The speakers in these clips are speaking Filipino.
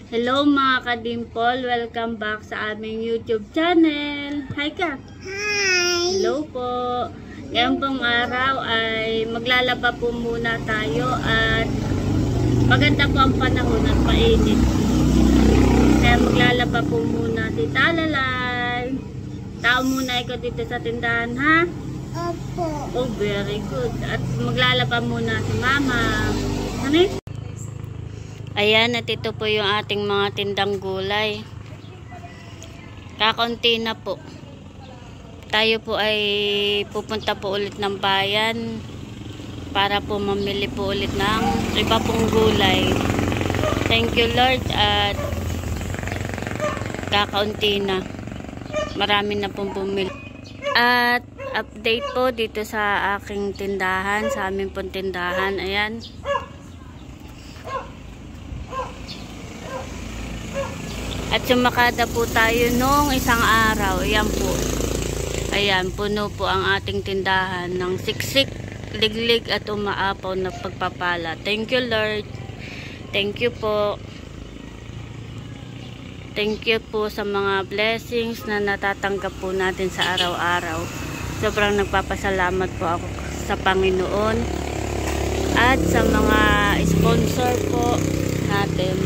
Hello mga ka-dimple, welcome back sa aming YouTube channel. Hi ka! Hi! Hello po! Ngayon pong araw ay maglalaba po muna tayo at maganda po ang panahon at mainit. Kaya maglalaba po muna si Talalay. Tao muna ikaw dito sa tindahan, ha? Opo. Oh, very good. At maglalaba muna si Mama. Ano? Ayan, at ito po yung ating mga tindang gulay. Kakaunti na po. Tayo po ay pupunta po ulit ng bayan para po mamili po ulit ng iba pong gulay. Thank you Lord at kakaunti na. Marami na pong bumili. At update po dito sa aking tindahan, sa aming pong tindahan. Ayan. At sumakada po tayo nung isang araw. Ayan po. Ayan, puno po ang ating tindahan ng siksik, liglig at umaapaw na pagpapala. Thank you Lord. Thank you po. Thank you po sa mga blessings na natatanggap po natin sa araw-araw. Sobrang nagpapasalamat po ako sa Panginoon at sa mga sponsor po natin.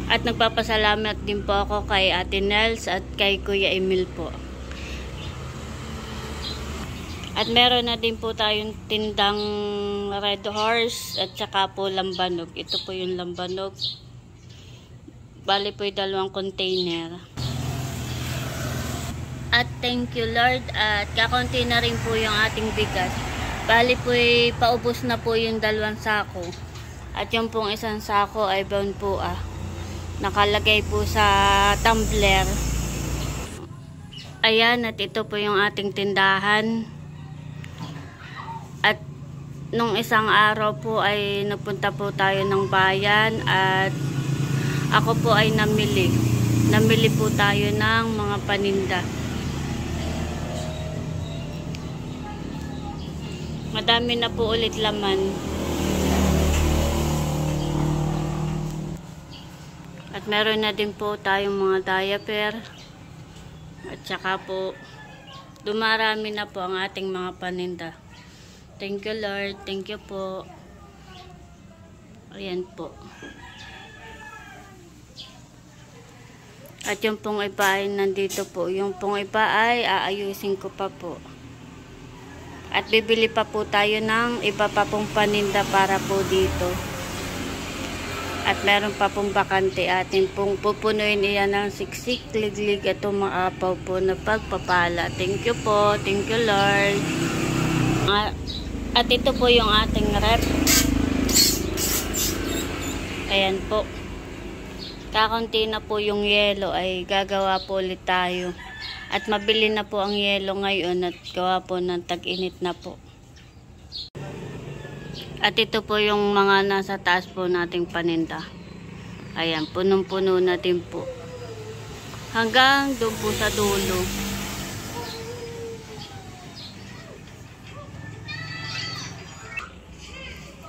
At nagpapasalamat din po ako kay Ate Nels at kay Kuya Emil po. At meron na din po tayong tindang Red Horse at saka po lambanog. Ito po yung lambanog. Bali po yung 2 container. At thank you Lord. At kakunti na rin po yung ating bigas. Bali po paubos na po yung 2 sako. At yung pong isang sako ay brown po nakalagay po sa tumbler. Ayan, at ito po yung ating tindahan. At nung isang araw po ay nagpunta po tayo ng bayan at ako po ay namili. Namili po tayo ng mga paninda. Madami na po ulit laman. At meron na din po tayong mga diaper. At saka po, dumarami na po ang ating mga paninda. Thank you Lord. Thank you po. Ayan po. At yung pong iba ay nandito po. Yung pong iba ay aayusin ko pa po. At bibili pa po tayo ng iba pa pong paninda para po dito. At meron pa pong bakante atin pong pupunuin iyan ng siksik, liglig at umaapaw po na pagpapala. Thank you po. Thank you Lord. At ito po yung ating rep. Ayan po. Kakunti na po yung yelo ay gagawa po ulit tayo. At mabili na po ang yelo ngayon at gawa po ng tag-init na po. At ito po yung mga nasa taas po nating paninda. Ayan, punong-puno na din po. Hanggang doon po sa dulo.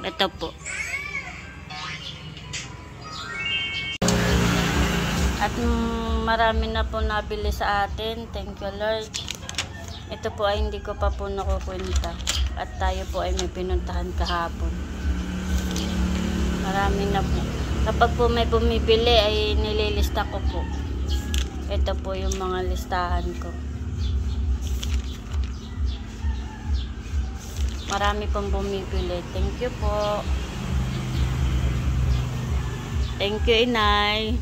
Ito po. At marami na po nabili sa atin. Thank you Lord. Ito po ay hindi ko pa po nakukwenta. At tayo po ay may pinuntahan kahapon. Marami na po. Kapag po may bumibili ay nililista ko po. Ito po yung mga listahan ko. Marami pong bumibili. Thank you po. Thank you Inay.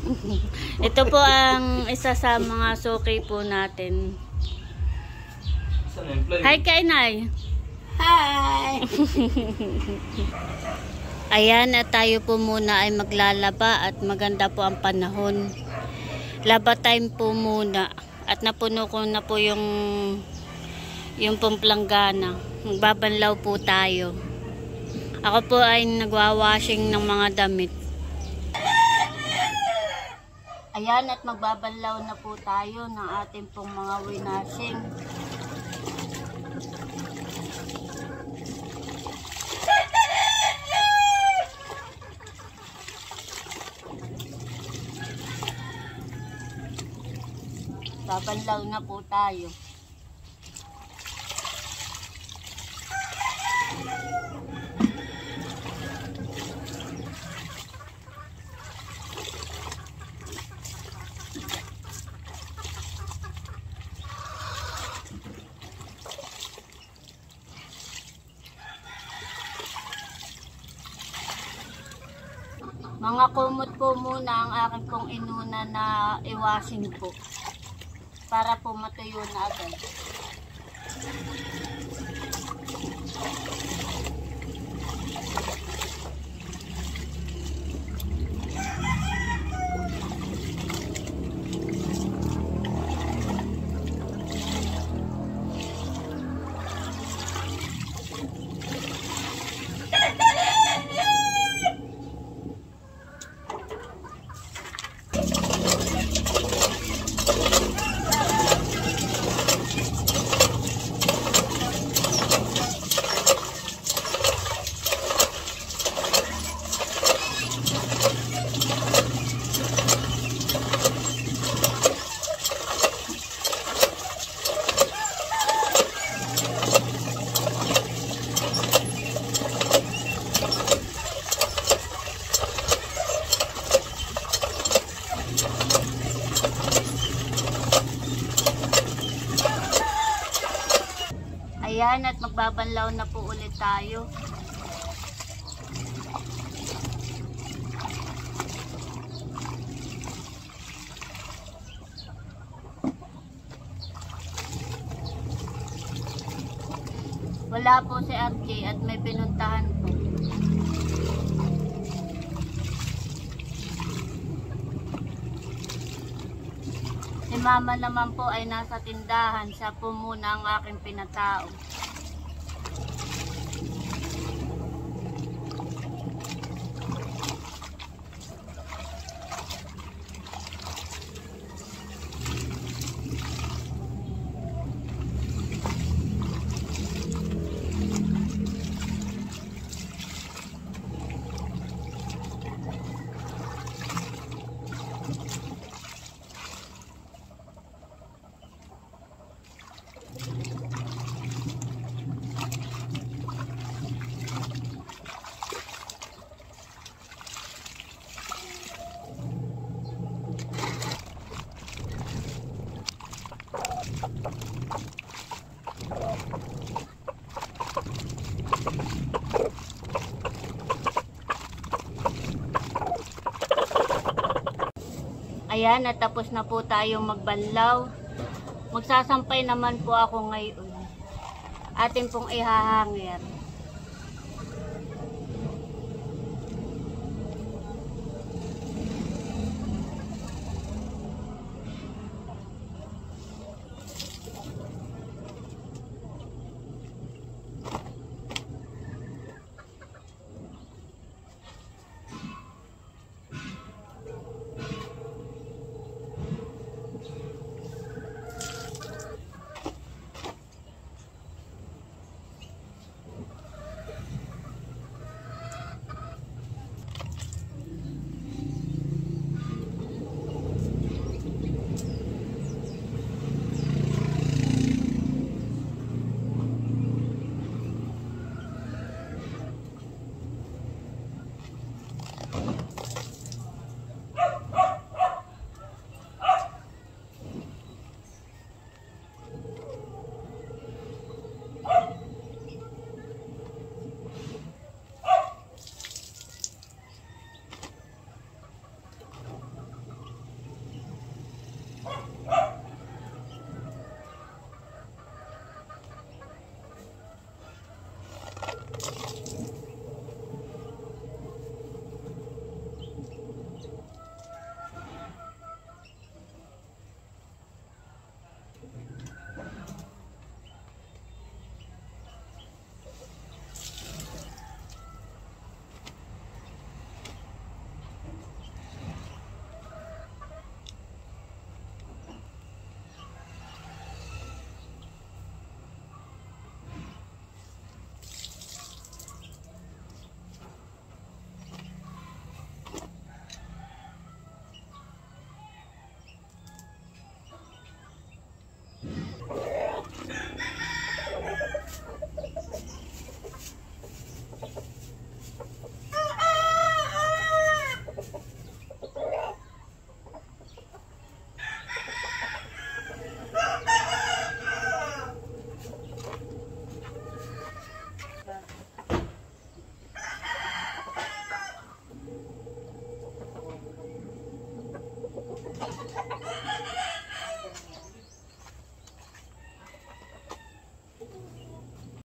Ito po ang isa sa mga suki po natin. Hi ka Inay. Hi! Ayan, at tayo po muna ay maglalaba at maganda po ang panahon. Laba time po muna. At napuno ko na po yung pamplanggana. Magbabanlaw po tayo. Ako po ay nagwa-washing ng mga damit. Ayan, at magbabanlaw na po tayo ng ating pong mga winashing. Babanlaw na po tayo. Mga kumot po muna ang akin pong inuna na iwasing po. Para po matuyo na agad. Ayan, at magbabanlaw na po ulit tayo. Wala po si RJ at may pinuntahan po. Si mama naman po ay nasa tindahan. Siya po muna ang aking pinatao. Ayan, natapos na po tayong magbanlaw. Magsasampay naman po ako ngayon. Atin pong ihahangir.